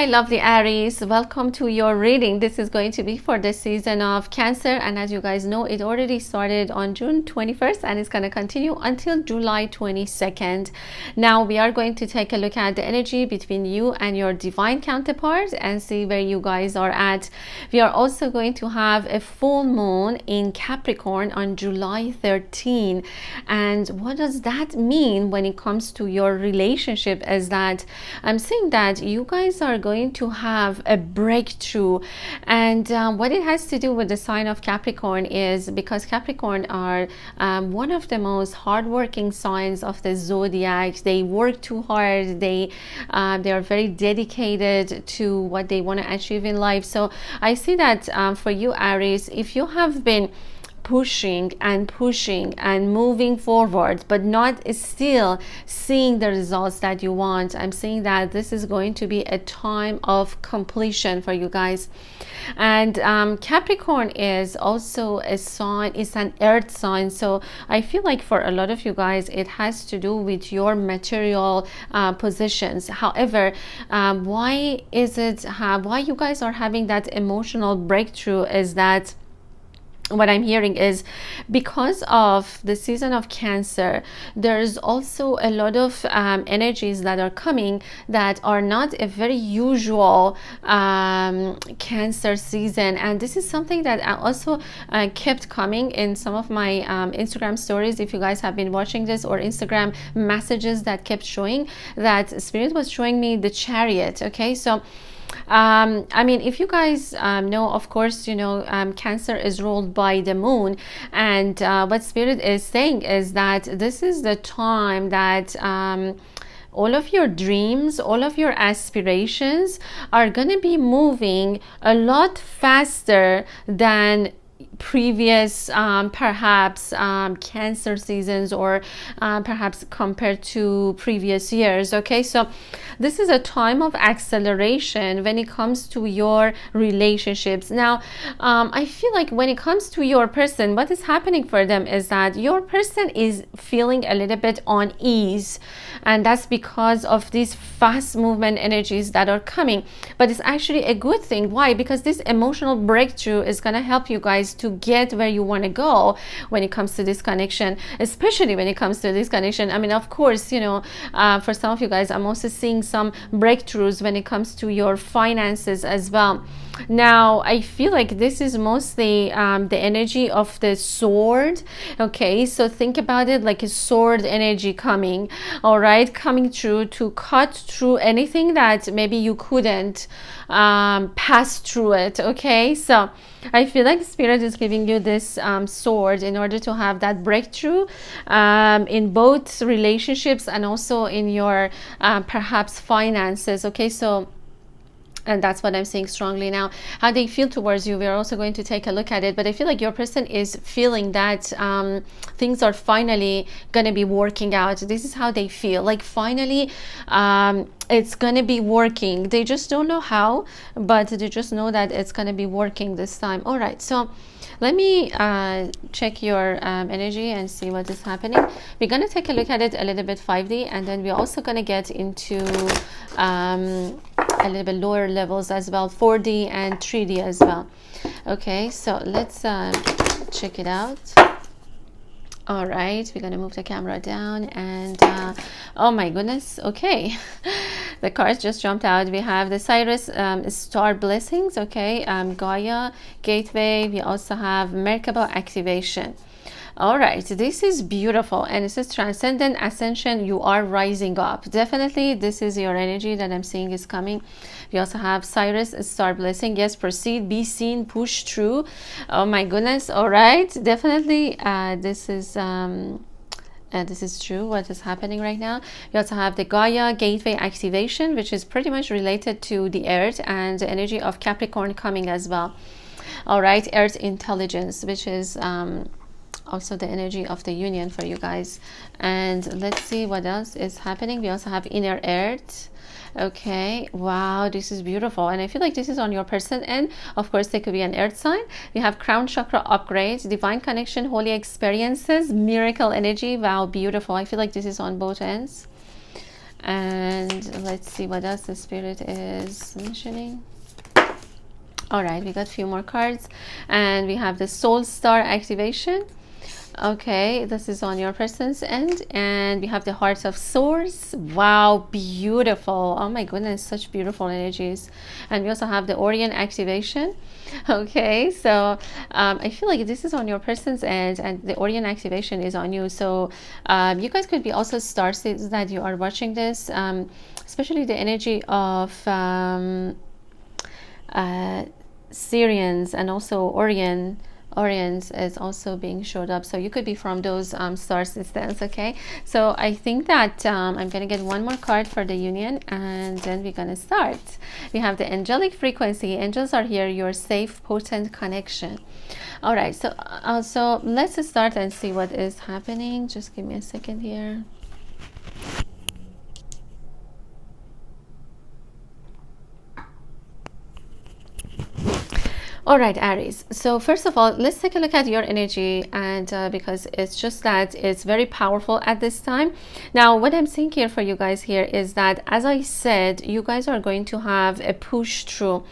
my lovely Aries, welcome to your reading. This is going to be for the season of Cancer, and as you guys know, it already started on June 21st and it's going to continue until July 22nd. Now we are going to take a look at the energy between you and your divine counterpart and see where you guys are at. We are also going to have a full moon in Capricorn on July 13, and what does that mean when it comes to your relationship? Is that I'm saying that you guys are going to have a breakthrough, and what it has to do with the sign of Capricorn is because Capricorn are one of the most hardworking signs of the zodiac. They work too hard. They are very dedicated to what they want to achieve in life. So I see that for you, Aries, if you have been pushing and moving forward but not still seeing the results that you want, I'm saying that this is going to be a time of completion for you guys. And Capricorn is also a sign, it's an earth sign, so I feel like for a lot of you guys it has to do with your material positions. However, why you guys are having that emotional breakthrough is that what I'm hearing is because of the season of Cancer, there's also a lot of energies that are coming that are not a very usual Cancer season. And this is something that I also kept coming in some of my Instagram stories. If you guys have been watching this, or Instagram messages that kept showing that Spirit was showing me the Chariot. Okay, so I mean, if you guys know, of course, you know, Cancer is ruled by the moon, and what Spirit is saying is that this is the time that all of your dreams, all of your aspirations are going to be moving a lot faster than previous perhaps Cancer seasons, or perhaps compared to previous years. Okay, so this is a time of acceleration when it comes to your relationships. Now I feel like when it comes to your person, what is happening for them is that your person is feeling a little bit unease, and that's because of these fast movement energies that are coming. But it's actually a good thing. Why? Because this emotional breakthrough is going to help you guys to get where you want to go when it comes to this connection, especially when it comes to this connection. I mean, of course, you know, for some of you guys, I'm also seeing some breakthroughs when it comes to your finances as well. Now I feel like this is mostly the energy of the sword. Okay, so think about it like a sword energy coming, all right, coming through to cut through anything that maybe you couldn't pass through it. Okay, so I feel like Spirit is giving you this sword in order to have that breakthrough in both relationships and also in your perhaps finances. Okay, so and that's what I'm saying strongly now. How they feel towards you, we're also going to take a look at it. But I feel like your person is feeling that things are finally going to be working out. This is how they feel. Like finally, it's going to be working. They just don't know how, but they just know that it's going to be working this time. All right, so let me check your energy and see what is happening. We're going to take a look at it a little bit 5D, and then we're also going to get into a little bit lower levels as well, 4D and 3D as well. Okay, so let's check it out. All right, we're gonna move the camera down, and oh my goodness, okay. The cards just jumped out. We have the Cyrus star blessings, okay, Gaia gateway. We also have Merkaba activation. All right, this is beautiful, and it says transcendent ascension. You are rising up. Definitely this is your energy that I'm seeing is coming. We also have Cyrus star blessing. Yes, proceed, be seen, push through. Oh my goodness. All right, definitely this is true, what is happening right now. We also have the Gaia gateway activation, which is pretty much related to the earth and the energy of Capricorn coming as well. All right, earth intelligence, which is also the energy of the union for you guys. And let's see what else is happening. We also have inner earth. Okay, wow, this is beautiful, and I feel like this is on your person, and of course they could be an earth sign. We have crown chakra upgrade, divine connection, holy experiences, miracle energy. Wow, beautiful. I feel like this is on both ends. And let's see what else the spirit is mentioning. All right, we got a few more cards, and we have the soul star activation. Okay, this is on your person's end, and we have the heart of swords. Wow, beautiful. Oh my goodness, such beautiful energies. And we also have the Orion activation. Okay, so I feel like this is on your person's end, and the Orion activation is on you. So you guys could be also starseeds that you are watching this, especially the energy of Syrians, and also Orions is also being showed up. So you could be from those star systems. Okay, so I think that I'm gonna get one more card for the union, and then we're gonna start. We have the angelic frequency. Angels are here, your safe, potent connection. All right, so let's start and see what is happening. Just give me a second here. All right, Aries. So first of all, let's take a look at your energy, and because it's just that it's very powerful at this time. Now, what I'm seeing here for you guys here is that, as I said, you guys are going to have a push through.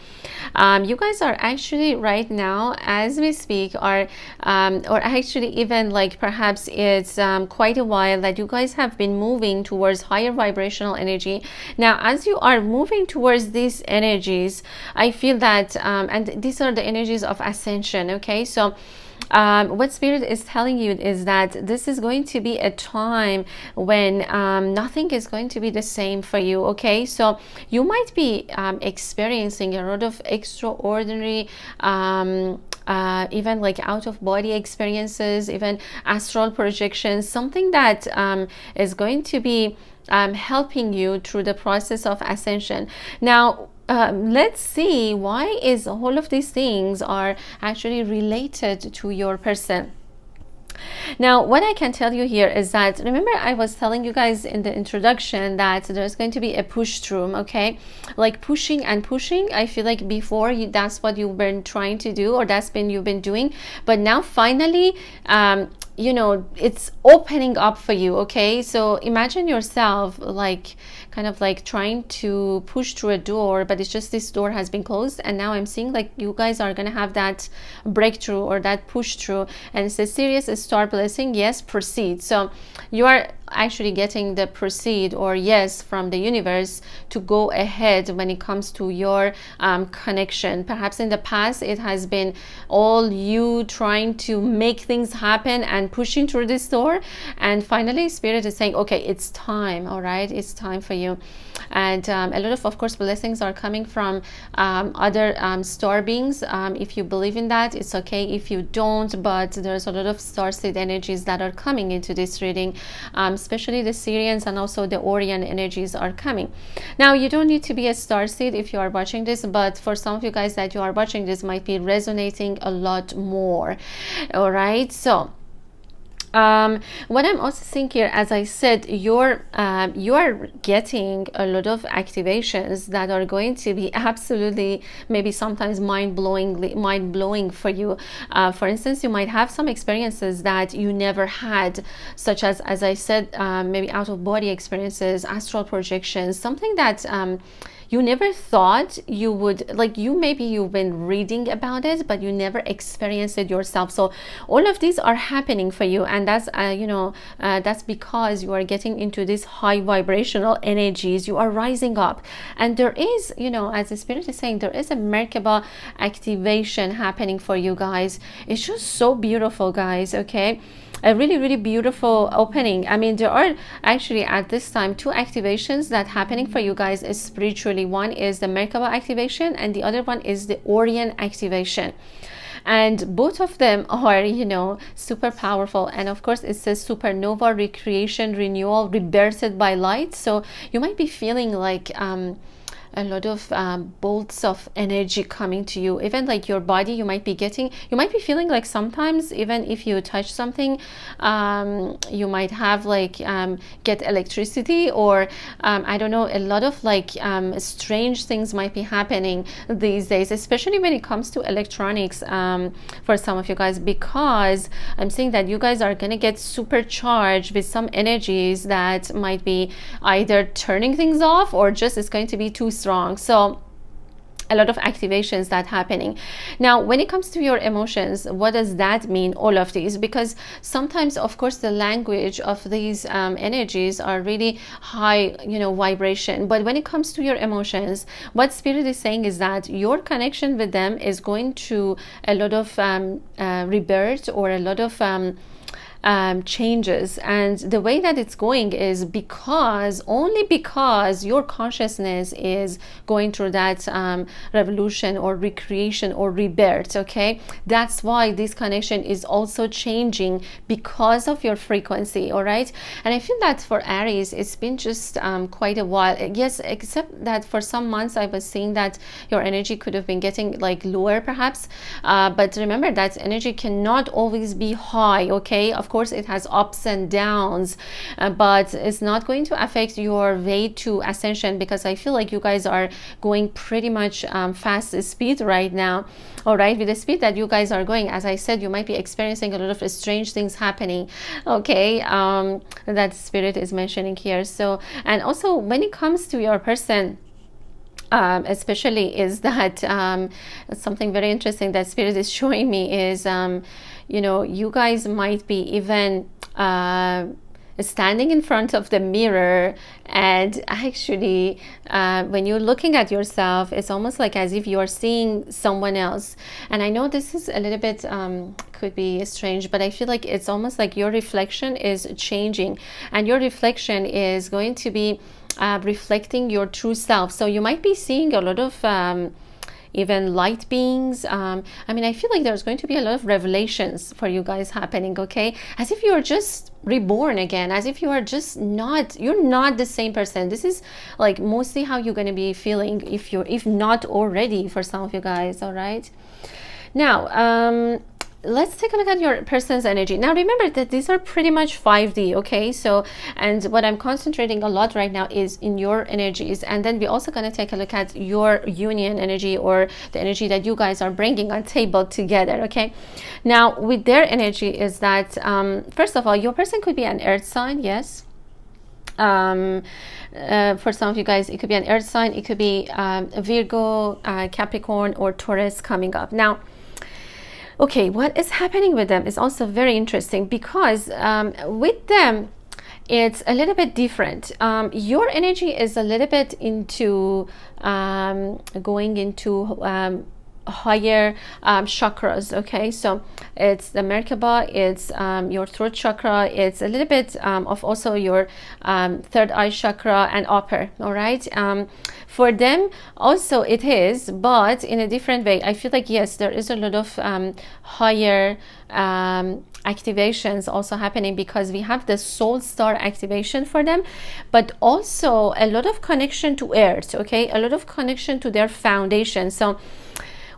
You guys are actually right now, as we speak, or actually even like perhaps it's quite a while that you guys have been moving towards higher vibrational energy. Now, as you are moving towards these energies, I feel that, and these are the energies of ascension. Okay, so what spirit is telling you is that this is going to be a time when nothing is going to be the same for you. Okay, so you might be experiencing a lot of extraordinary even like out of body experiences, even astral projections, something that is going to be helping you through the process of ascension. Now, let's see why is all of these things are actually related to your person. Now, what I can tell you here is that, remember I was telling you guys in the introduction that there's going to be a push through. Okay, like pushing and pushing. I feel like before that's what you've been trying to do, or that's been you've been doing, but now finally you know, it's opening up for you. Okay, so imagine yourself like kind of like trying to push through a door, but it's just this door has been closed, and now I'm seeing like you guys are gonna have that breakthrough or that push through, and it's a serious star blessing. Yes, proceed. So you are actually getting the proceed or yes from the universe to go ahead when it comes to your connection. Perhaps in the past it has been all you trying to make things happen and pushing through this door, and finally spirit is saying, okay, it's time. All right, it's time for you. And a lot of course blessings are coming from other star beings. If you believe in that, it's okay. If you don't, but there's a lot of star seed energies that are coming into this reading, especially the Syrians, and also the Orion energies are coming. Now, you don't need to be a star seed if you are watching this, but for some of you guys that you are watching this might be resonating a lot more. All right, so what I'm also seeing here, as I said, you are getting a lot of activations that are going to be absolutely maybe sometimes mind-blowing for you. For instance, you might have some experiences that you never had, such as I said, maybe out-of-body experiences, astral projections, something that you never thought you would, like, you've been reading about it, but you never experienced it yourself. So all of these are happening for you, and that's that's because you are getting into these high vibrational energies. You are rising up, and there is, as the spirit is saying, there is a Merkaba activation happening for you guys. It's just so beautiful, guys. Okay, a really, really beautiful opening. I mean, there are actually at this time 2 activations that happening for you guys is spiritually. One is the Merkaba activation, and the other one is the Orion activation. And both of them are, super powerful. And of course, it says supernova, recreation, renewal, rebirthed by light. So you might be feeling like a lot of bolts of energy coming to you. Even like your body, you might be feeling like sometimes even if you touch something, you might have like get electricity, or I don't know, a lot of like strange things might be happening these days, especially when it comes to electronics, for some of you guys, because I'm saying that you guys are gonna get supercharged with some energies that might be either turning things off or just it's going to be too strong. So a lot of activations that happening. Now when it comes to your emotions, what does that mean, all of these? Because sometimes of course the language of these energies are really high, you know, vibration, but when it comes to your emotions, what spirit is saying is that your connection with them is going to a lot of rebirth, or a lot of changes. And the way that it's going is only because your consciousness is going through that revolution or recreation or rebirth. Okay, that's why this connection is also changing, because of your frequency. All right, and I feel that for Aries it's been just quite a while, yes, except that for some months I was seeing that your energy could have been getting like lower perhaps, but remember that energy cannot always be high. Okay, of course it has ups and downs, but it's not going to affect your way to ascension, because I feel like you guys are going pretty much fast speed right now. All right, with the speed that you guys are going, as I said, you might be experiencing a lot of strange things happening. Okay, that spirit is mentioning here. So, and also when it comes to your person, especially, is that something very interesting that spirit is showing me is you know, you guys might be even standing in front of the mirror, and actually when you're looking at yourself, it's almost like as if you're seeing someone else. And I know this is a little bit could be strange, but I feel like it's almost like your reflection is changing, and your reflection is going to be reflecting your true self. So you might be seeing a lot of even light beings. I mean, I feel like there's going to be a lot of revelations for you guys happening. Okay, as if you're just reborn again, as if you are just you're not the same person. This is like mostly how you're going to be feeling, if not already, for some of you guys. All right, now let's take a look at your person's energy. Now remember that these are pretty much 5D, okay? So, and what I'm concentrating a lot right now is in your energies, and then we're also going to take a look at your union energy, or the energy that you guys are bringing on table together. Okay, now with their energy is that first of all, your person could be an earth sign. Yes, for some of you guys it could be an earth sign, it could be Virgo, Capricorn, or Taurus coming up. Now okay, what is happening with them is also very interesting, because with them it's a little bit different. Your energy is a little bit into going into higher chakras. Okay, so it's the Merkaba, it's your throat chakra, it's a little bit of also your third eye chakra and upper. All right, for them also it is, but in a different way. I feel like yes, there is a lot of higher activations also happening, because we have the soul star activation for them, but also a lot of connection to earth. Okay, a lot of connection to their foundation. So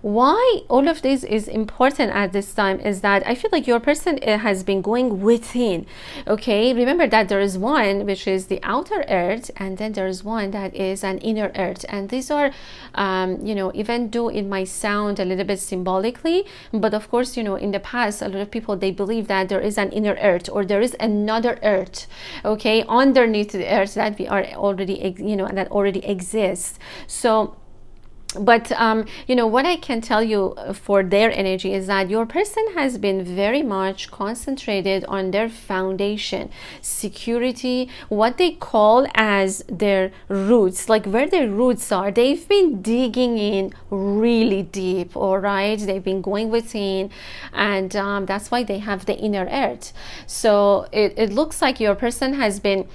why all of this is important at this time is that I feel like your person has been going within. Okay, remember that there is one which is the outer earth, and then there is one that is an inner earth, and these are you know, even though it might sound a little bit symbolically, but of course, you know, in the past a lot of people, they believe that there is an inner earth, or there is another earth, okay, underneath the earth that we are already, you know, that already exists. So but you know, what I can tell you for their energy is that your person has been very much concentrated on their foundation, security, what they call as their roots, like where their roots are. They've been digging in really deep. All right, they've been going within, and that's why they have the inner earth. So it looks like your person has been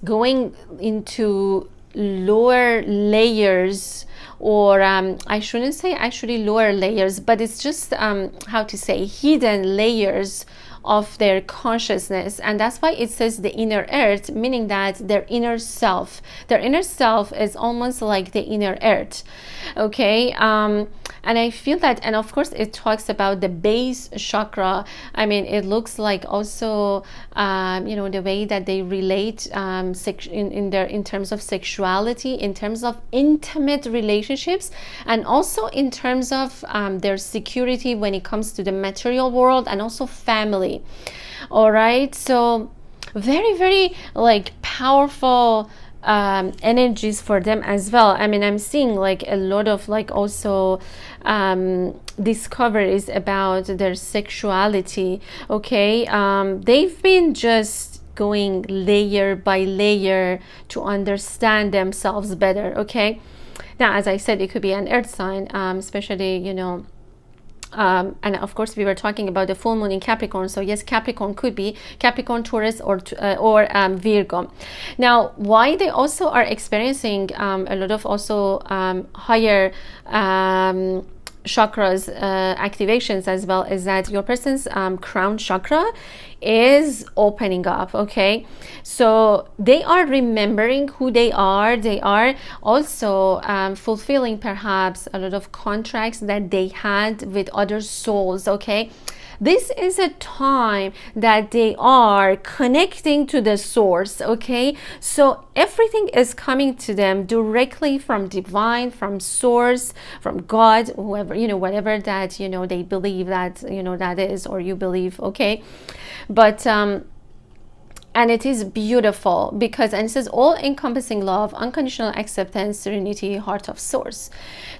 going into lower layers, or I shouldn't say actually lower layers, but it's just how to say, hidden layers of their consciousness. And that's why it says the inner earth, meaning that their inner self is almost like the inner earth. Okay. And I feel that, and of course it talks about the base chakra. I mean, it looks like also the way that they relate in terms of sexuality, in terms of intimate relationships, and also in terms of their security when it comes to the material world, and also family. All right, so very, very like powerful energies for them as well. I mean, I'm seeing like a lot of like also discoveries about their sexuality. Okay, they've been just going layer by layer to understand themselves better. Okay, now as I said, it could be an earth sign, especially and of course we were talking about the full moon in Capricorn, so yes, Capricorn could be Capricorn, Taurus, or Virgo. Now, why they also are experiencing a lot of also higher chakras activations as well, is that your person's crown chakra is opening up. Okay, so they are remembering who they are. They are also fulfilling perhaps a lot of contracts that they had with other souls. Okay, this is a time that they are connecting to the source. Okay, so everything is coming to them directly from divine, from source, from God, whoever, whatever that they believe that that is, or you believe. Okay, but and it is beautiful because, and it says all encompassing love, unconditional acceptance, serenity, heart of source.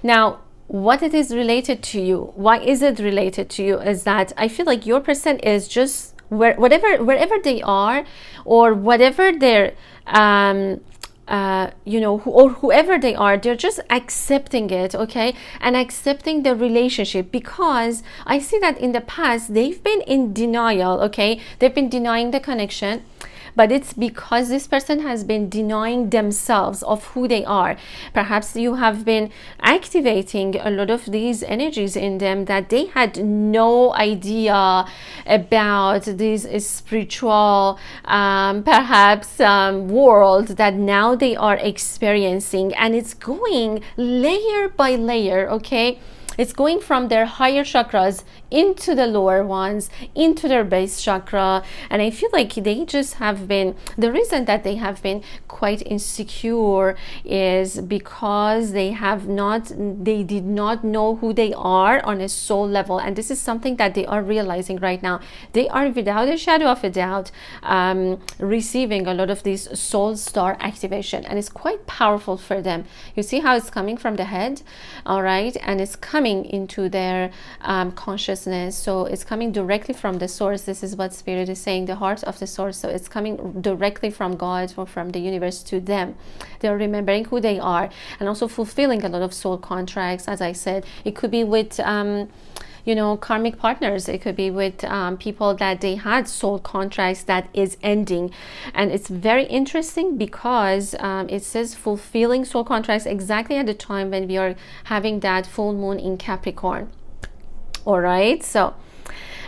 Now, what it is related to you, why is it related to you, is that I feel like your person is just wherever they are, or whatever their or whoever they are, they're just accepting it. Okay, and accepting the relationship, because I see that in the past they've been in denial. Okay, they've been denying the connection, but it's because this person has been denying themselves of who they are. Perhaps you have been activating a lot of these energies in them that they had no idea about this spiritual perhaps world that now they are experiencing, and it's going layer by layer. Okay, it's going from their higher chakras into the lower ones, into their base chakra. And I feel like they just have been, the reason that they have been quite insecure is because they did not know who they are on a soul level. And this is something that they are realizing right now. They are, without a shadow of a doubt, receiving a lot of this soul star activation, and it's quite powerful for them. You see how it's coming from the head, all right, and it's coming into their consciousness. So it's coming directly from the source. This is what Spirit is saying, the heart of the source. So it's coming directly from God or from the universe to them. They're remembering who they are, and also fulfilling a lot of soul contracts. As I said, it could be with karmic partners. It could be with people that they had soul contracts that is ending. And it's very interesting because it says fulfilling soul contracts exactly at the time when we are having that full moon in Capricorn. All right, so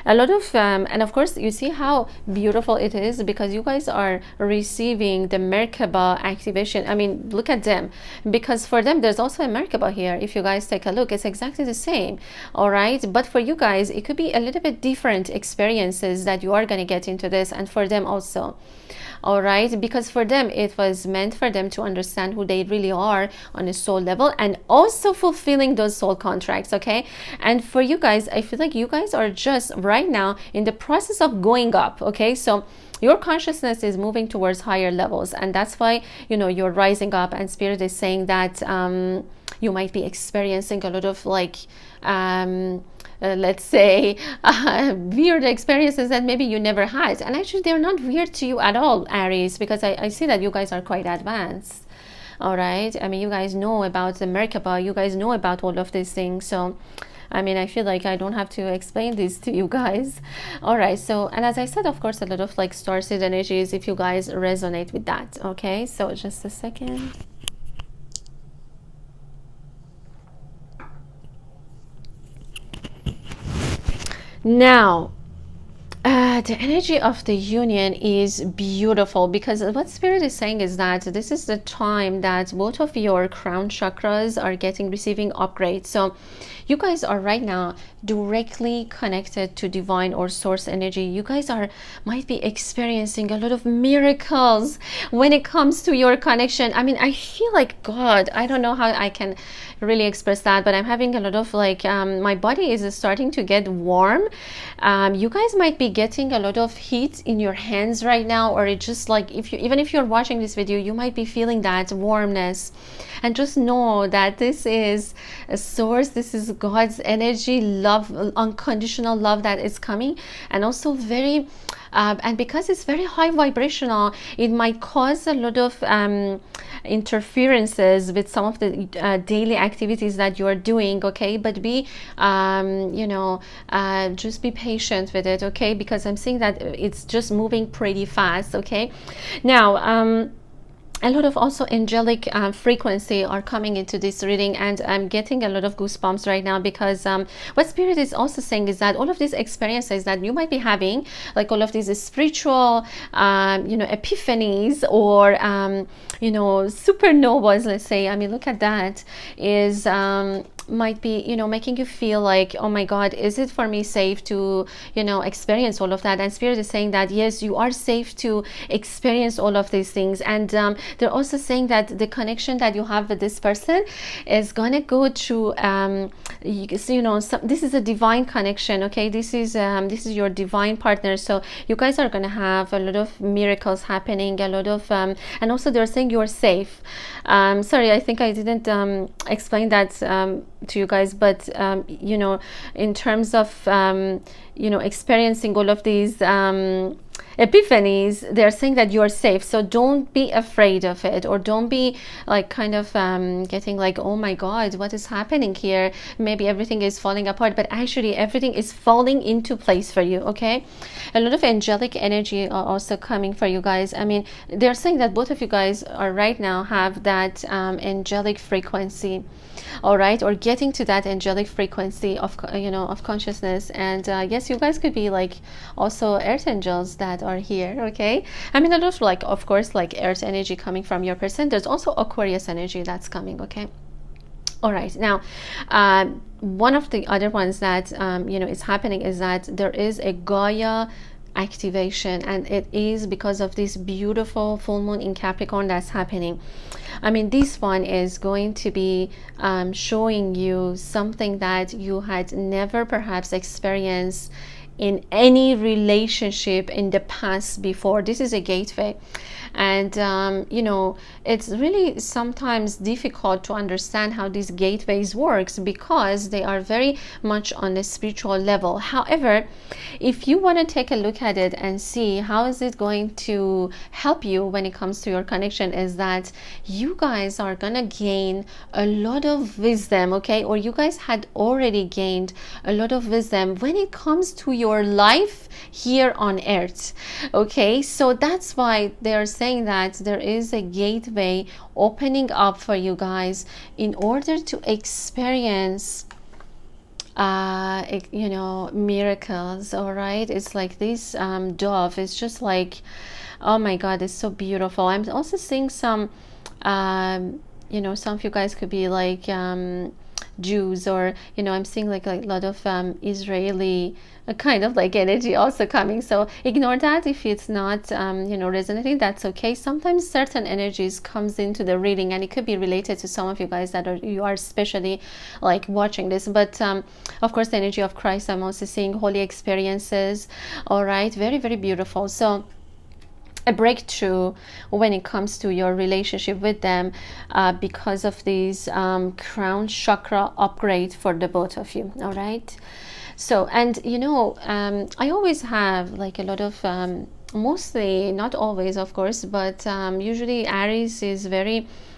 a lot of and of course you see how beautiful it is, because you guys are receiving the Merkaba activation. I mean, look at them, because for them there's also a Merkaba here. If you guys take a look, it's exactly the same. All right, but for you guys it could be a little bit different experiences that you are going to get into this, and for them also. All right, because for them it was meant for them to understand who they really are on a soul level, and also fulfilling those soul contracts. Okay, and for you guys, I feel like you guys are just right now in the process of going up. Okay, so your consciousness is moving towards higher levels, and that's why you're rising up. And Spirit is saying that you might be experiencing a lot of like let's say weird experiences that maybe you never had, and actually they're not weird to you at all, Aries, because I see that you guys are quite advanced. All right, I mean, you guys know about the Merkaba, you guys know about all of these things, so I mean, I feel like I don't have to explain this to you guys. All right, so, and as I said, of course, a lot of like starseed energies, if you guys resonate with that. Okay, so just a second. Now, The energy of the union is beautiful, because what spirit is saying is that this is the time that both of your crown chakras are receiving upgrades. So you guys are right now directly connected to divine or source energy. You guys might be experiencing a lot of miracles when it comes to your connection. I mean, I feel like, God, I don't know how I can really express that, but I'm having a lot of like my body is starting to get warm. You guys might be getting a lot of heat in your hands right now, or it just like, even if you're watching this video, you might be feeling that warmness. And just know that this is a source, this is God's energy, love, unconditional love that is coming. And also very and because it's very high vibrational, it might cause a lot of interferences with some of the daily activities that you are doing, okay? But be just be patient with it, okay? Because I'm seeing that it's just moving pretty fast, okay? Now a lot of also angelic frequency are coming into this reading, and I'm getting a lot of goosebumps right now, because what spirit is also saying is that all of these experiences that you might be having, like all of these spiritual epiphanies, or supernovas, let's say, I mean, look at that, is might be making you feel like, oh my God, is it for me safe to experience all of that? And spirit is saying that yes, you are safe to experience all of these things. And they're also saying that the connection that you have with this person is gonna go through this is a divine connection, okay? This is your divine partner. So you guys are gonna have a lot of miracles happening, a lot of and also they're saying you're safe. Sorry, I think I didn't explain that to you guys, but in terms of experiencing all of these epiphanies, they're saying that you're safe. So don't be afraid of it, or don't be like kind of getting like, oh my God, what is happening here? Maybe everything is falling apart, but actually everything is falling into place for you, okay? A lot of angelic energy are also coming for you guys. I mean, they're saying that both of you guys are right now have that angelic frequency, all right, or getting to that angelic frequency of of consciousness. And yes, you guys could be like also earth angels that are here, okay? I mean, a lot of like, of course, like earth energy coming from your person. There's also Aquarius energy that's coming, okay? All right, now one of the other ones that is happening is that there is a Gaia activation, and it is because of this beautiful full moon in Capricorn that's happening. I mean, this one is going to be showing you something that you had never perhaps experienced in any relationship in the past before. This is a gateway. And it's really sometimes difficult to understand how these gateways works, because they are very much on a spiritual level. However, if you want to take a look at it and see how is it going to help you when it comes to your connection, is that you guys are gonna gain a lot of wisdom, okay? Or you guys had already gained a lot of wisdom when it comes to your life here on earth, okay? So that's why they are saying that there is a gateway opening up for you guys in order to experience miracles. All right, it's like this dove, it's just like, oh my God, it's so beautiful. I'm also seeing some some of you guys could be like Jews, or I'm seeing like a lot of Israeli kind of like energy also coming. So ignore that if it's not resonating, that's okay. Sometimes certain energies comes into the reading, and it could be related to some of you guys that you are especially like watching this. But of course, the energy of Christ, I'm also seeing holy experiences. All right, very, very beautiful. So a breakthrough when it comes to your relationship with them because of these crown chakra upgrade for the both of you. All right, so, and I always have like a lot of mostly, not always of course, but usually Aries is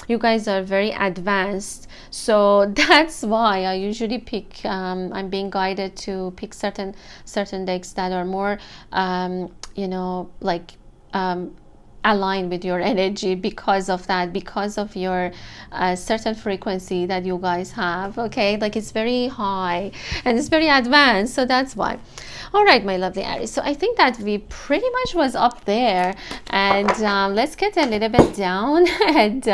you guys are very advanced, so that's why I usually pick I'm being guided to pick certain decks that are more like align with your energy because of that, because of your certain frequency that you guys have. Okay, like it's very high and it's very advanced, so that's why. All right, my lovely Aries, so I think that we pretty much was up there, and let's get a little bit down and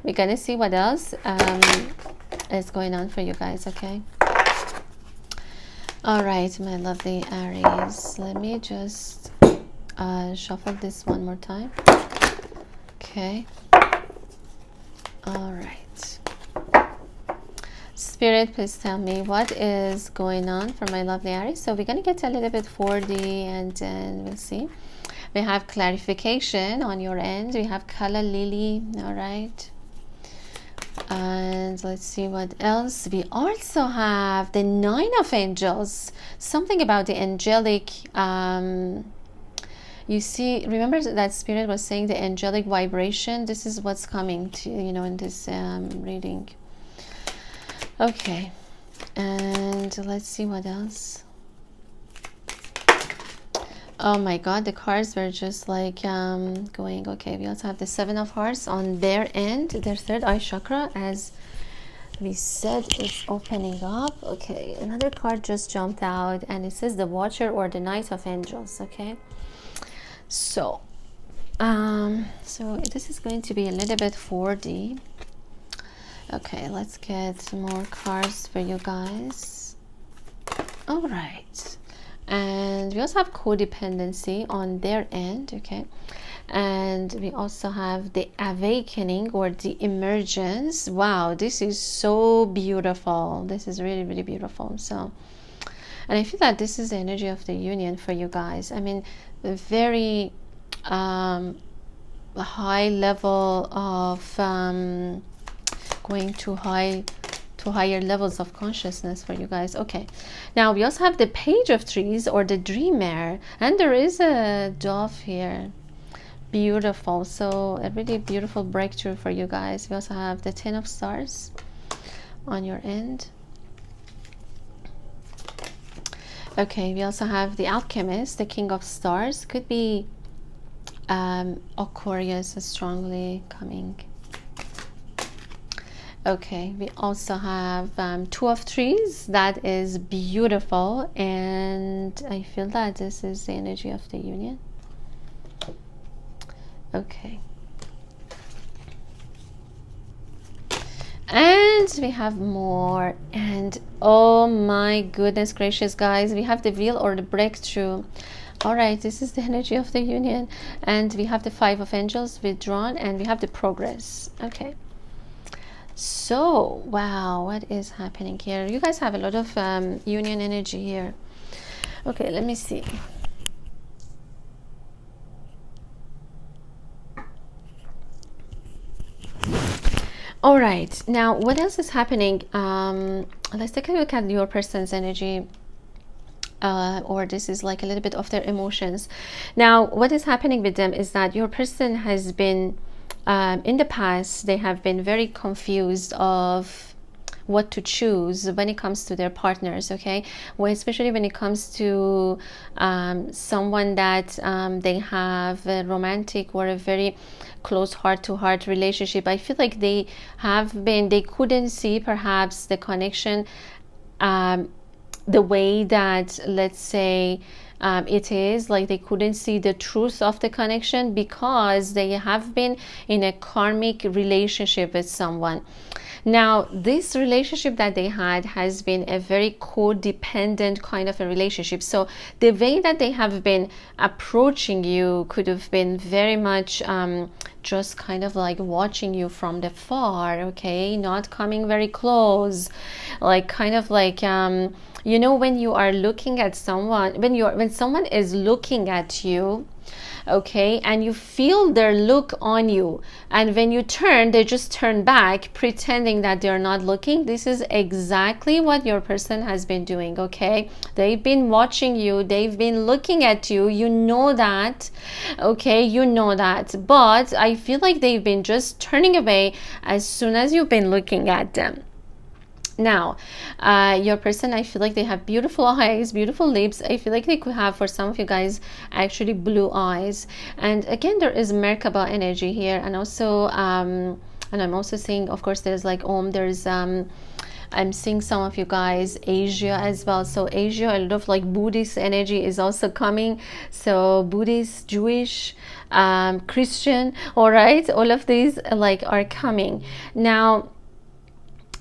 we're gonna see what else is going on for you guys. Okay, all right, my lovely Aries, let me just shuffle this one more time. Okay, all right, Spirit, please tell me what is going on for my lovely Aries. So we're gonna get a little bit 4D and then we'll see. We have clarification on your end. We have color lily. All right, and let's see what else. We also have the 9 of Angels, something about the angelic you see, remember that Spirit was saying the angelic vibration. This is what's coming to, you know, in this reading. Okay, and let's see what else. Oh my god, the cards were just like going. Okay, we also have the 7 of Hearts on their end, their third eye chakra, as we said, it's opening up. Okay, another card just jumped out and it says the Watcher or the Knight of Angels. Okay, so so this is going to be a little bit 4D. Okay, let's get more cards for you guys. All right, and we also have codependency on their end. Okay, and we also have the awakening or the emergence. Wow, this is so beautiful. This is really, really beautiful. So, and I feel that this is the energy of the union for you guys. I mean, a very high level of going to higher levels of consciousness for you guys. Okay, now we also have the Page of Trees or the Dreamer, and there is a dove here. Beautiful. So a really beautiful breakthrough for you guys. We also have the 10 of Stars on your end. Okay, we also have the Alchemist, the King of Stars. Could be Aquarius is strongly coming. Okay, we also have 2 of Trees. That is beautiful, and I feel that this is the energy of the union. Okay, and we have more, and oh my goodness gracious, guys, we have the Wheel or the Breakthrough. All right, this is the energy of the union, and we have the 5 of Angels withdrawn, and we have the Progress. Okay, so wow, what is happening here? You guys have a lot of union energy here. Okay, let me see. All right, now what else is happening? Let's take a look at your person's energy, or this is like a little bit of their emotions. Now what is happening with them is that your person has been in the past, they have been very confused of what to choose when it comes to their partners. Okay, well, especially when it comes to someone that they have a romantic or a very close heart-to-heart relationship. I feel like they couldn't see perhaps the connection the way that, let's say, it is, like they couldn't see the truth of the connection because they have been in a karmic relationship with someone. Now this relationship that they had has been a very codependent kind of a relationship, so the way that they have been approaching you could have been very much just kind of like watching you from the far. Okay, not coming very close, like kind of like you know, when you are looking at someone, when someone is looking at you, okay, and you feel their look on you, and when you turn, they just turn back pretending that they're not looking. This is exactly what your person has been doing. Okay, they've been watching you, they've been looking at you, you know that. Okay, you know that, but I feel like they've been just turning away as soon as you've been looking at them. Now, your person, I feel like they have beautiful eyes, beautiful lips. I feel like they could have, for some of you guys, actually blue eyes. And again, there is Merkaba energy here. And also, and I'm also seeing, of course, there's like there's I'm seeing some of you guys Asia as well. So Asia, a lot of like Buddhist energy is also coming. So Buddhist, Jewish, Christian, all right, all of these like are coming now.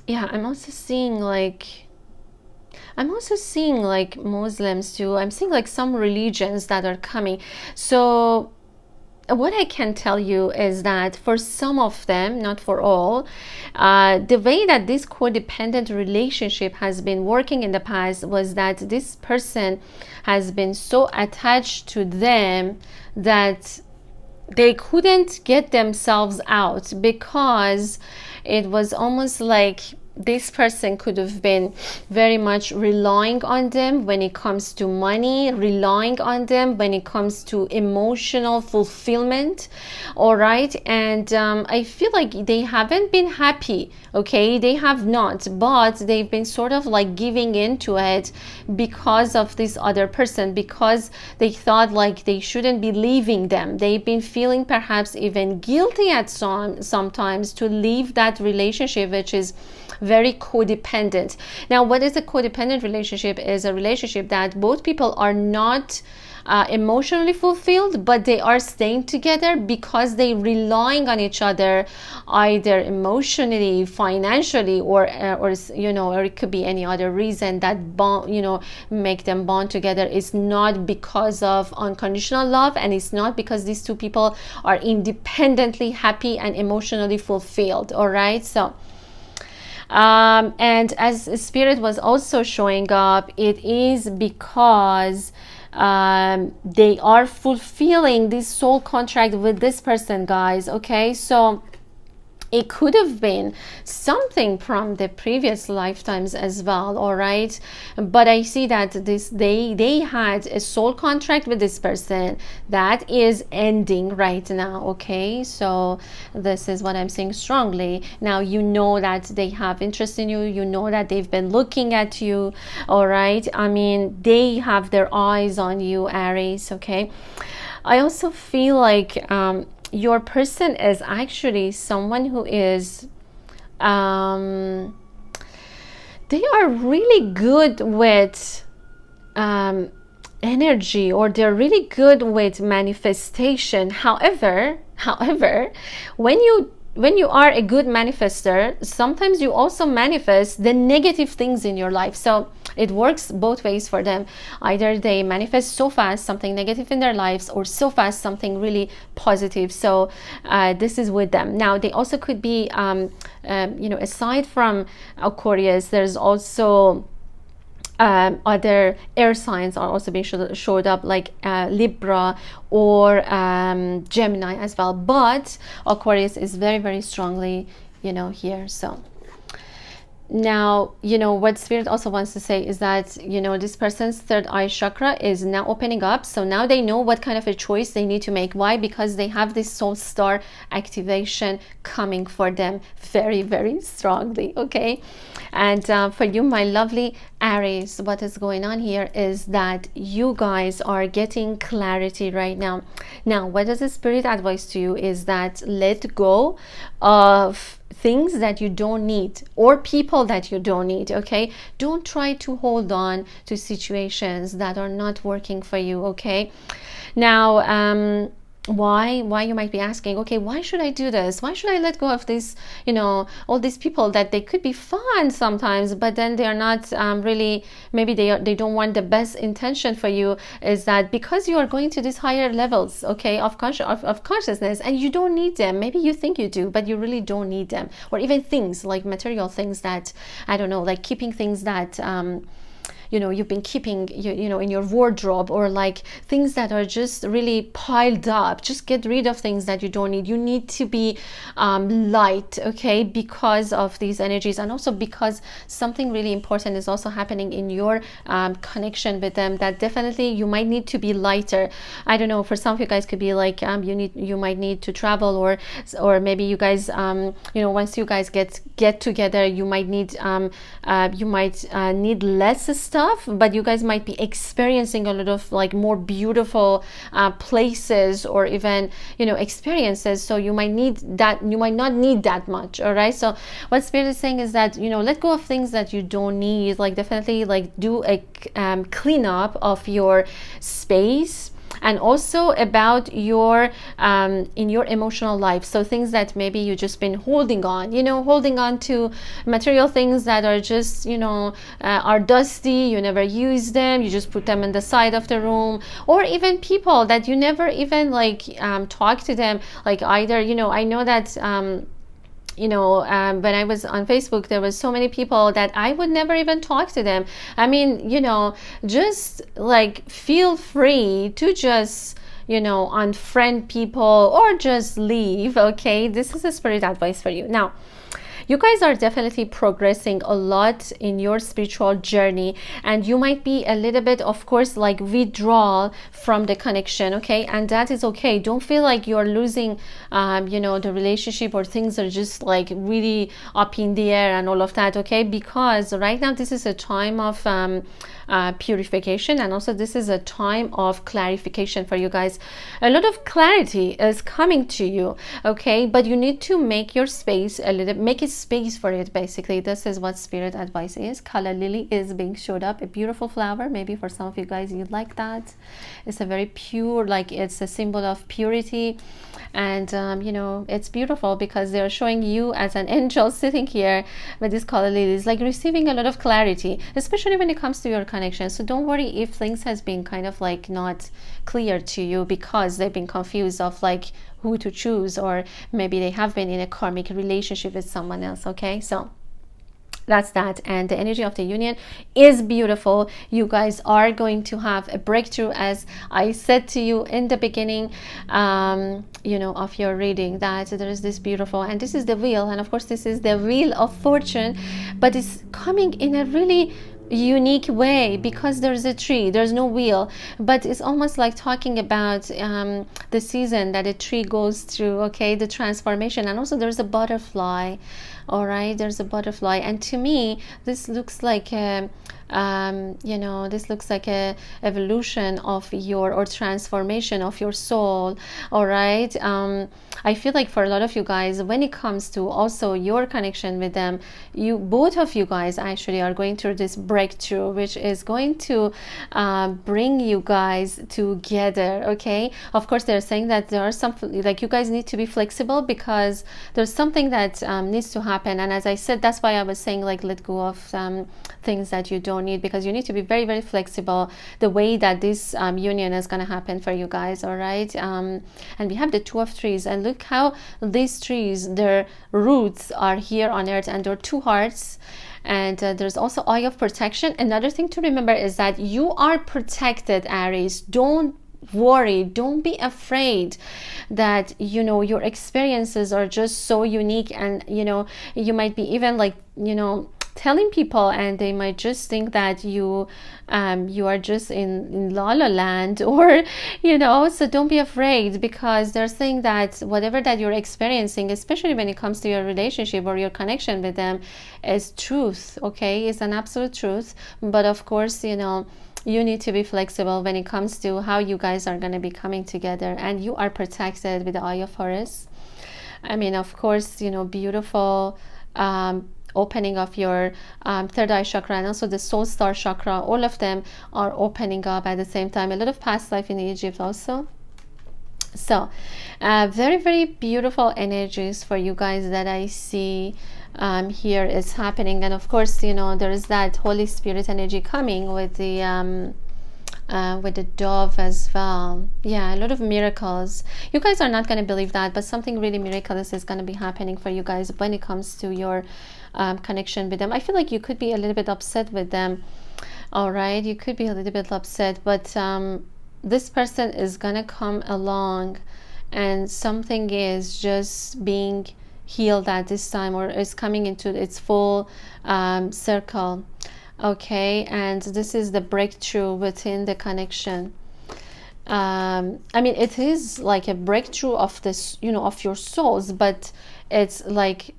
Yeah, I'm also seeing like Muslims too. I'm seeing like some religions that are coming. So what I can tell you is that for some of them, not for all, the way that this codependent relationship has been working in the past was that this person has been so attached to them that they couldn't get themselves out, because it was almost like this person could have been very much relying on them when it comes to money, relying on them when it comes to emotional fulfillment. All right. And I feel like they haven't been happy. Okay, they have not, but they've been sort of like giving into it because of this other person, because they thought like they shouldn't be leaving them. They've been feeling perhaps even guilty at sometimes to leave that relationship, which is very codependent. Now, what is a codependent relationship? Is a relationship that both people are not emotionally fulfilled, but they are staying together because they relying on each other, either emotionally, financially, or or it could be any other reason that bond, make them bond together. It's not because of unconditional love, and it's not because these two people are independently happy and emotionally fulfilled. All right, so and as Spirit was also showing up, it is because they are fulfilling this soul contract with this person, guys. Okay, so it could have been something from the previous lifetimes as well. All right, but I see that they had a soul contract with this person that is ending right now. Okay, so this is what I'm seeing strongly. Now you know that they have interest in you, you know that they've been looking at you. All right, I mean, they have their eyes on you, Aries. Okay, I also feel like your person is actually someone who is they are really good with energy, or they're really good with manifestation. However, when you are a good manifester, sometimes you also manifest the negative things in your life. So it works both ways for them. Either they manifest so fast something negative in their lives, or so fast something really positive. So this is with them. Now they also could be aside from Aquarius, there's also other air signs are also being showed up, like Libra or Gemini as well, but Aquarius is very, very strongly here. So now, what Spirit also wants to say is that, this person's third eye chakra is now opening up. So now they know what kind of a choice they need to make. Why? Because they have this soul star activation coming for them very, very strongly. Okay. And for you, my lovely Aries, what is going on here is that you guys are getting clarity right now. Now, what does the Spirit advise to you is that let go of things that you don't need, or people that you don't need. Okay, don't try to hold on to situations that are not working for you. Okay, now why you might be asking, okay, why should I do this? Why should I let go of this, all these people that they could be fun sometimes, but then they are not really, maybe they don't want the best intention for you. Is that because you are going to these higher levels, okay, of consciousness, and you don't need them. Maybe you think you do, but you really don't need them. Or even things like material things that, I don't know, like keeping things that you've been keeping in your wardrobe, or like things that are just really piled up. Just get rid of things that you don't need. You need to be light, okay, because of these energies, and also because something really important is also happening in your connection with them, that definitely you might need to be lighter. I don't know, for some of you guys could be like you might need to travel, or maybe you guys once you guys get together, you might need need less stuff, but you guys might be experiencing a lot of like more beautiful places, or even experiences. So you might not need that much. All right, so what Spirit is saying is that let go of things that you don't need. Like definitely like do a cleanup of your space, and also about your in your emotional life. So things that maybe you just been holding on to material things that are just are dusty, you never use them, you just put them in the side of the room, or even people that you never even like talk to them. Like either I know that when I was on Facebook, there was so many people that I would never even talk to them. I mean, just like feel free to just unfriend people or just leave. Okay, this is a spirit advice for you. Now, you guys are definitely progressing a lot in your spiritual journey, and you might be a little bit, of course, like withdrawal from the connection, okay, and that is okay. Don't feel like you're losing the relationship, or things are just like really up in the air and all of that, okay, because right now this is a time of purification, and also this is a time of clarification for you guys. A lot of clarity is coming to you, okay, but you need to make your space make it space for it. Basically, this is what spirit advice is. Color lily is being showed up, a beautiful flower. Maybe for some of you guys you'd like that. It's a very pure, like it's a symbol of purity, and it's beautiful because they're showing you as an angel sitting here with this color lilies, like receiving a lot of clarity, especially when it comes to your connection. So don't worry if things has been kind of like not clear to you, because they've been confused of like who to choose, or maybe they have been in a karmic relationship with someone else. Okay, so that's that. And the energy of the union is beautiful. You guys are going to have a breakthrough, as I said to you in the beginning of your reading, that there is this beautiful, and this is the wheel, and of course this is the wheel of fortune, but it's coming in a really unique way because there's a tree, there's no wheel, but it's almost like talking about the season that a tree goes through, okay, the transformation. And also there's a butterfly. All right, there's a butterfly, and to me this looks like a this looks like a evolution of your, or transformation of your soul. All right, I feel like for a lot of you guys, when it comes to also your connection with them, both of you guys actually are going through this breakthrough, which is going to bring you guys together. Okay, of course they're saying that there are some, like, you guys need to be flexible because there's something that needs to happen. And as I said, that's why I was saying like let go of things that you don't need, because you need to be very, very flexible the way that this union is going to happen for you guys. All right, and we have the Two of Trees, and look how these trees, their roots are here on earth, and there are two hearts, and there's also Eye of Protection. Another thing to remember is that you are protected, Aries. Don't worry, don't be afraid that your experiences are just so unique, and you might be even like telling people, and they might just think that you are just in la la land, or so don't be afraid, because they're saying that whatever that you're experiencing, especially when it comes to your relationship or your connection with them, is truth. Okay, it's an absolute truth, but of course you need to be flexible when it comes to how you guys are going to be coming together, and you are protected with the Eye of Horus. I mean, of course, beautiful opening of your third eye chakra, and also the soul star chakra. All of them are opening up at the same time. A lot of past life in Egypt also. So very, very beautiful energies for you guys that I see here is happening. And of course there is that Holy Spirit energy coming with the dove as well. Yeah, a lot of miracles. You guys are not going to believe that, but something really miraculous is going to be happening for you guys when it comes to your connection with them. I feel like you could be a little bit upset with them, All right, you could be a little bit upset, but this person is gonna come along, and something is just being healed at this time, or is coming into its full circle. Okay, and this is the breakthrough within the connection. I mean, it is like a breakthrough of this, you know, of your souls, but it's like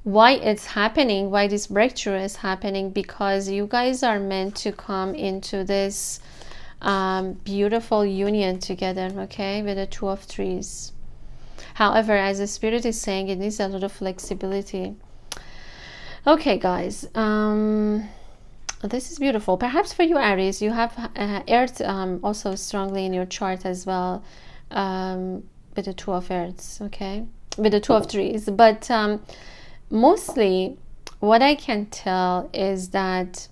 why it's happening, why this breakthrough is happening, because you guys are meant to come into this beautiful union together, okay, with the Two of Trees. However, as the Spirit is saying, it needs a lot of flexibility. Okay, guys, this is beautiful. Perhaps for you, Aries, you have Earth also strongly in your chart as well, with the Two of Earths, okay, with the Two of Trees. But mostly what I can tell is that,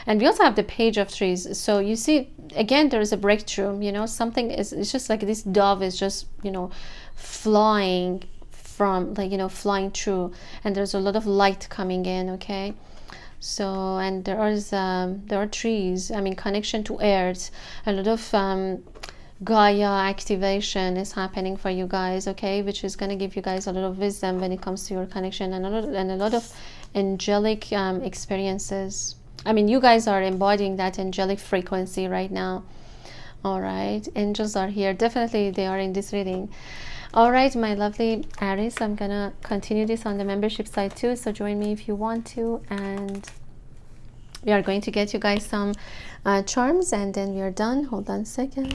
and we also have the Page of Trees. So you see, again, there is a breakthrough, you know, something is, it's just like this dove is just, you know, flying from, like, you know, flying through, and there's a lot of light coming in, okay. So, and there are trees, I mean, connection to Earth, a lot of Gaia activation is happening for you guys, okay, which is going to give you guys a lot of wisdom when it comes to your connection, and a lot of angelic experiences. I mean, you guys are embodying that angelic frequency right now. All right, angels are here, definitely they are in this reading. All right, my lovely Aries, I'm gonna continue this on the membership side too, so join me if you want to, and we are going to get you guys some charms, and then we are done. Hold on a second.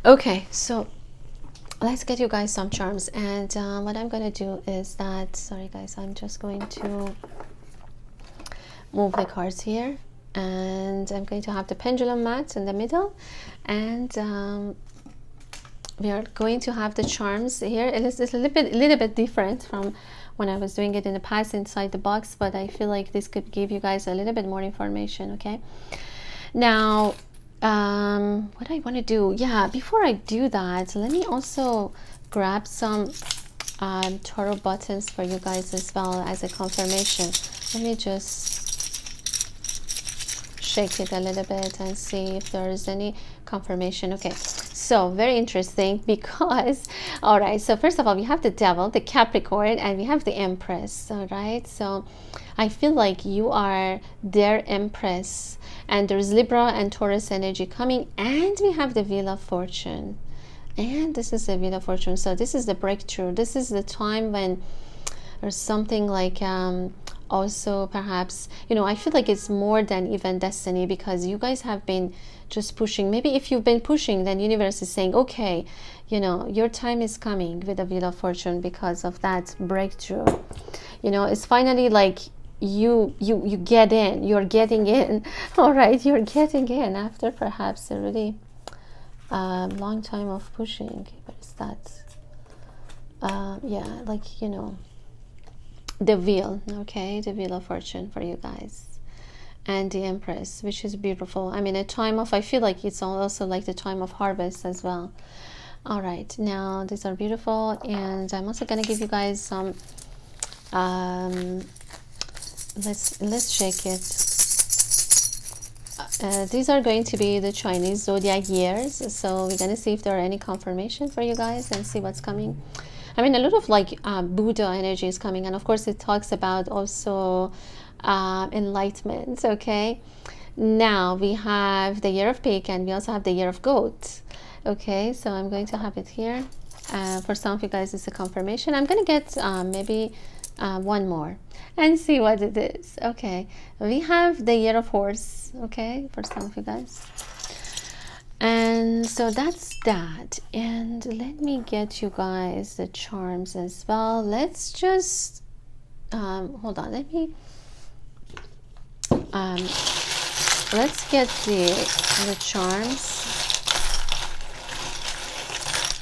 Okay, so let's get you guys some charms, and what I'm gonna do is that, sorry guys, I'm just going to move the cards here, and I'm going to have the pendulum mat in the middle, and we are going to have the charms here. It is a little bit different from when I was doing it in the past inside the box, but I feel like this could give you guys a little bit more information. Okay, now what I want to do, yeah, before I do that, let me also grab some tarot buttons for you guys as well as a confirmation. Let me just shake it a little bit and see if there is any confirmation. Okay, so very interesting, because all right, so first of all, we have the Devil, the Capricorn, and we have the Empress. All right, so I feel like you are their Empress, and there's Libra and Taurus energy coming, and we have the Wheel of Fortune, and this is the Wheel of Fortune. So this is the breakthrough. This is the time when there's something like also perhaps, you know, I feel like it's more than even destiny, because you guys have been just pushing. Maybe if you've been pushing, then universe is saying, okay, you know, your time is coming with the Wheel of Fortune, because of that breakthrough. You know, it's finally like you get in, you're getting in. All right, you're getting in after perhaps a really long time of pushing. But it's that yeah, like, you know, the wheel, okay, the Wheel of Fortune for you guys, and the Empress, which is beautiful. I mean, a time of, I feel like it's also like the time of harvest as well. All right, now these are beautiful, and I'm also going to give you guys some let's shake it. These are going to be the Chinese zodiac years, so we're going to see if there are any confirmation for you guys and see what's coming. I mean, a lot of like Buddha energy is coming, and of course it talks about also enlightenment. Okay, now we have the Year of Pig, and we also have the Year of Goat. Okay, so I'm going to have it here. For some of you guys, it's a confirmation. I'm going to get maybe one more and see what it is. Okay, we have the Year of Horse, okay, for some of you guys. And so that's that, and let me get you guys the charms as well. Let's just hold on, let me let's get the charms,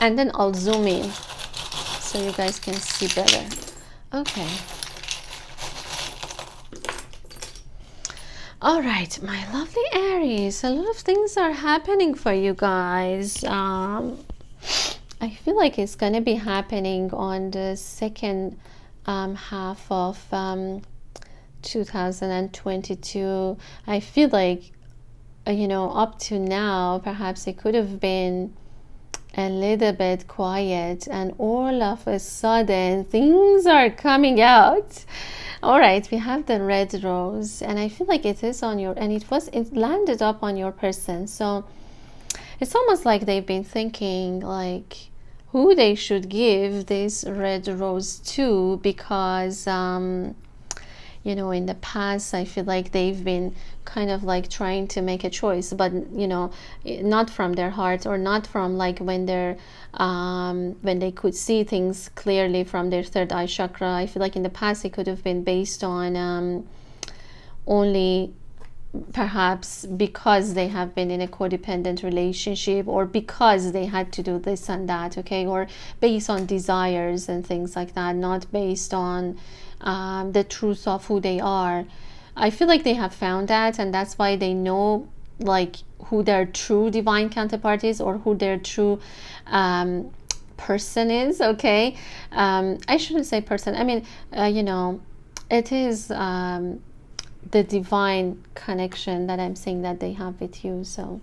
and then I'll zoom in so you guys can see better. Okay, all right, my lovely Aries, a lot of things are happening for you guys. A I feel like it's going to be happening on the second half of 2022. I feel like, you know, up to now, perhaps it could have been a little bit quiet, and all of a sudden things are coming out. All right, we have the red rose, and I feel like it is on your, and it landed up on your person. So it's almost like they've been thinking like who they should give this red rose to, because you know, in the past, I feel like they've been kind of like trying to make a choice, but, you know, not from their heart, or not from like when they're when they could see things clearly from their third eye chakra. I feel like in the past it could have been based on only perhaps because they have been in a codependent relationship, or because they had to do this and that, okay, or based on desires and things like that, not based on the truth of who they are. I feel like they have found that, and that's why they know like who their true divine counterpart is, or who their true person is, okay. I shouldn't say person, I mean, you know, it is the divine connection that I'm saying that they have with you. So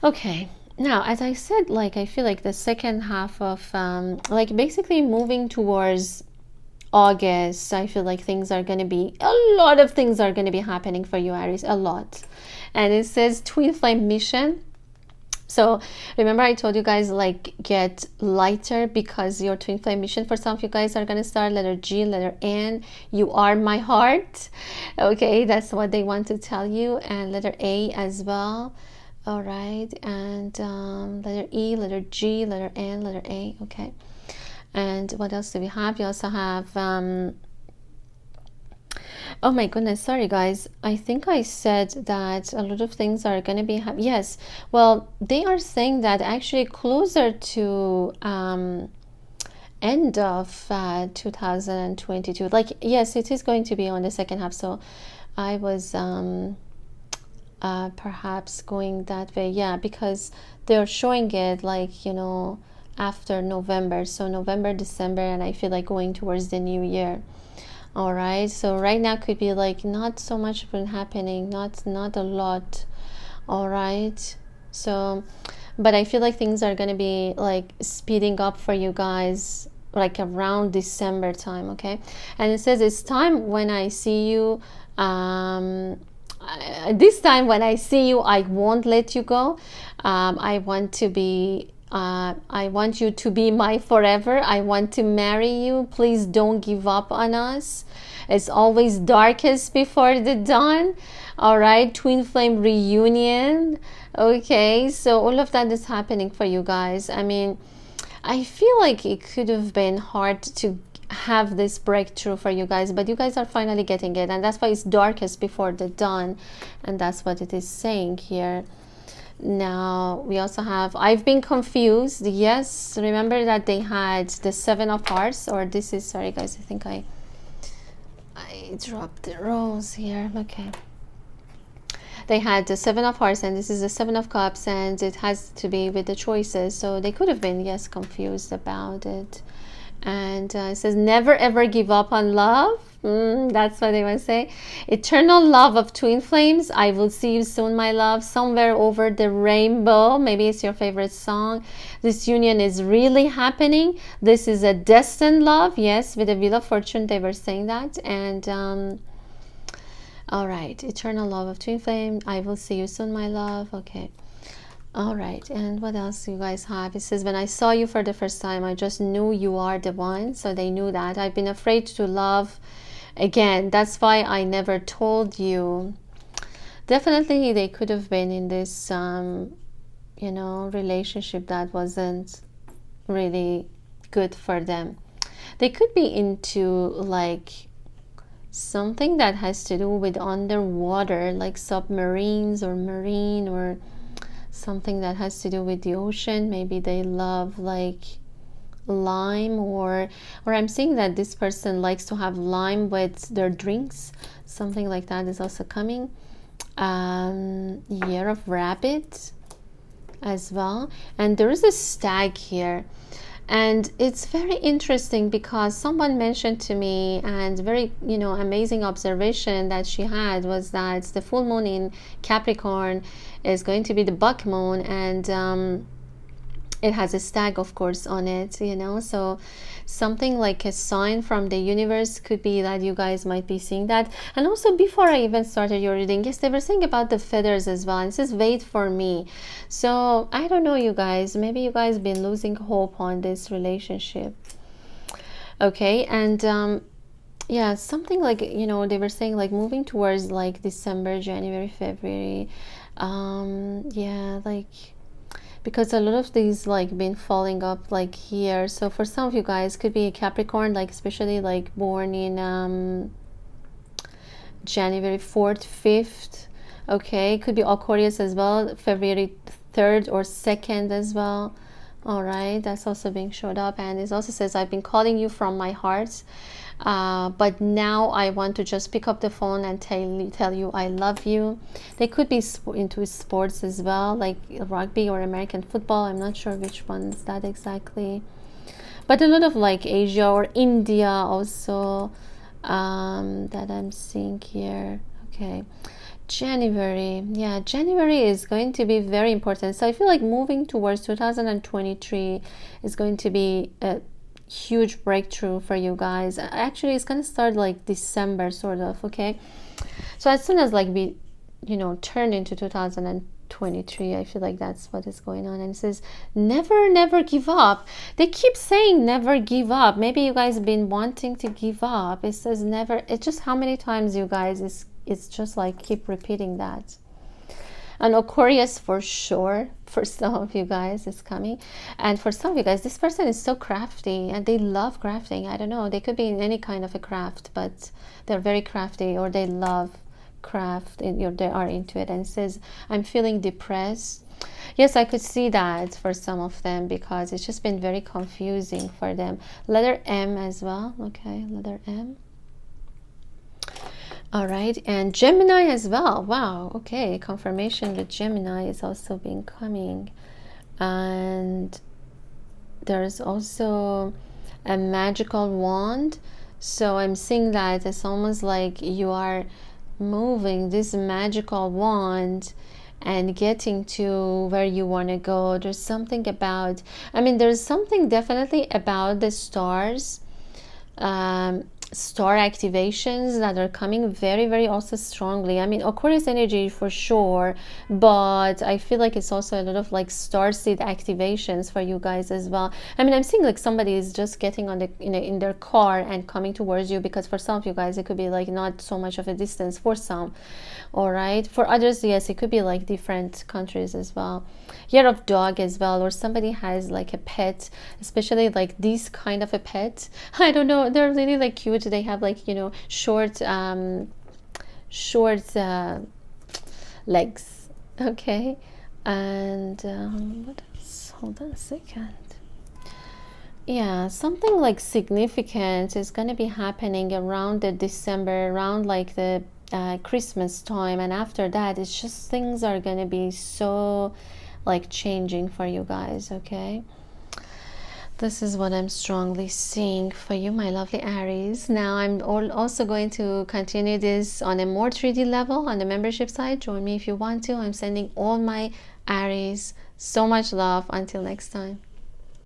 okay, now as I said, like I feel like the second half of like basically moving towards August, I feel like things are going to be, a lot of things are going to be happening for you, Aries, a lot. And it says twin flame mission. So remember I told you guys, like, get lighter, because your twin flame mission for some of you guys are going to start letter G, letter N, you are my heart, okay, that's what they want to tell you, and letter A as well. All right, and letter E, letter G, letter N, letter A, okay. And what else do we have? You also have oh my goodness, sorry guys, I think I said that a lot of things are going to be yes, well, they are saying that actually closer to end of 2022, like, yes, it is going to be on the second half. So I was perhaps going that way, yeah, because they're showing it like, you know, after November, so November, December, and I feel like going towards the new year. All right, so right now could be like not so much been happening, not a lot. All right, so but I feel like things are going to be like speeding up for you guys like around December time, okay. And it says it's time when I see you, this time when I see you, I won't let you go. I want to be I want you to be my forever. I want to marry you. Please don't give up on us. It's always darkest before the dawn. All right, twin flame reunion. Okay, so all of that is happening for you guys. I mean, I feel like it could have been hard to have this breakthrough for you guys, but you guys are finally getting it, and that's why it's darkest before the dawn, and that's what it is saying here. Now we also have I've been confused. Yes, remember that they had the Seven of Hearts, or this is, sorry guys, I think I dropped the rose here. Okay, they had the Seven of Hearts, and this is the Seven of Cups, and it has to be with the choices. So they could have been, yes, confused about it. And it says never ever give up on love. That's what they want to say. Eternal love of twin flames. I will see you soon, my love. Somewhere over the rainbow. Maybe it's your favorite song. This union is really happening. This is a destined love. Yes, with the Wheel of Fortune they were saying that. And all right, eternal love of twin flame. I will see you soon, my love. Okay. All right, and what else do you guys have? It says when I saw you for the first time, I just knew you are the one. So they knew that. I've been afraid to love again. That's why I never told you. Definitely they could have been in this you know, relationship that wasn't really good for them. They could be into like something that has to do with underwater, like submarines or marine, or something that has to do with the ocean. Maybe they love like lime, or I'm seeing that this person likes to have lime with their drinks. Something like that is also coming. Year of Rabbit. as well. And there is a stag here. And it's very interesting because someone mentioned to me, and very, you know, amazing observation that she had was that the full moon in Capricorn is going to be the buck moon, and it has a stag, of course, on it, you know. So something like a sign from the universe could be that you guys might be seeing that. And also, before I even started your reading, yes, they were saying about the feathers as well, and it says wait for me. So I don't know, you guys, maybe you guys been losing hope on this relationship. Okay. And yeah, something like, you know, they were saying like moving towards like December, January, February. Yeah, like, because a lot of these like been falling up like here. So for some of you guys, could be a Capricorn, like especially like born in January 4th, 5th. Okay, could be Aquarius as well, February 3rd or 2nd as well. All right, that's also being showed up. And it also says, I've been calling you from my heart, but now I want to just pick up the phone and tell you I love you. They could be into sports as well, like rugby or American football. I'm not sure which one is that exactly, but a lot of like Asia or India also, that I'm seeing here. Okay, January. Yeah, January is going to be very important. So I feel like moving towards 2023 is going to be a huge breakthrough for you guys. Actually, it's going to start like December, sort of. Okay, so as soon as like we, you know, turn into 2023, I feel like that's what is going on. And it says never give up. They keep saying never give up. Maybe you guys have been wanting to give up. It says never. It's just how many times, you guys, it's just like keep repeating that. And Aquarius for sure, for some of you guys, is coming. And for some of you guys, this person is so crafty and they love crafting. I don't know, they could be in any kind of a craft, but they're very crafty, or they love craft, or they are into it. And it says, I'm feeling depressed. Yes, I could see that for some of them, because it's just been very confusing for them. Letter M as well. Okay, letter M. All right, and Gemini as well. Wow, okay, confirmation with Gemini is also been coming. And there's also a magical wand. So I'm seeing that it's almost like you are moving this magical wand and getting to where you want to go. There's something about, I mean, there's something definitely about the stars, star activations that are coming very also strongly. I mean, Aquarius energy for sure, but I feel like it's also a lot of like star seed activations for you guys as well. I mean, I'm seeing like somebody is just getting on the in their car and coming towards you, because for some of you guys it could be like not so much of a distance for some. All right, for others, yes, it could be like different countries as well. Year of dog as well, or somebody has like a pet, especially like this kind of a pet. I don't know, they're really like cute. They have like, you know, short legs. Okay, and what else? Hold on a second. Yeah, something like significant is going to be happening around the December, around like the Christmas time, and after that it's just things are going to be so like changing for you guys. Okay, this is what I'm strongly seeing for you, my lovely Aries. Now I'm also going to continue this on a more 3D level on the membership side. Join me if you want to. I'm sending all my Aries so much love. Until next time.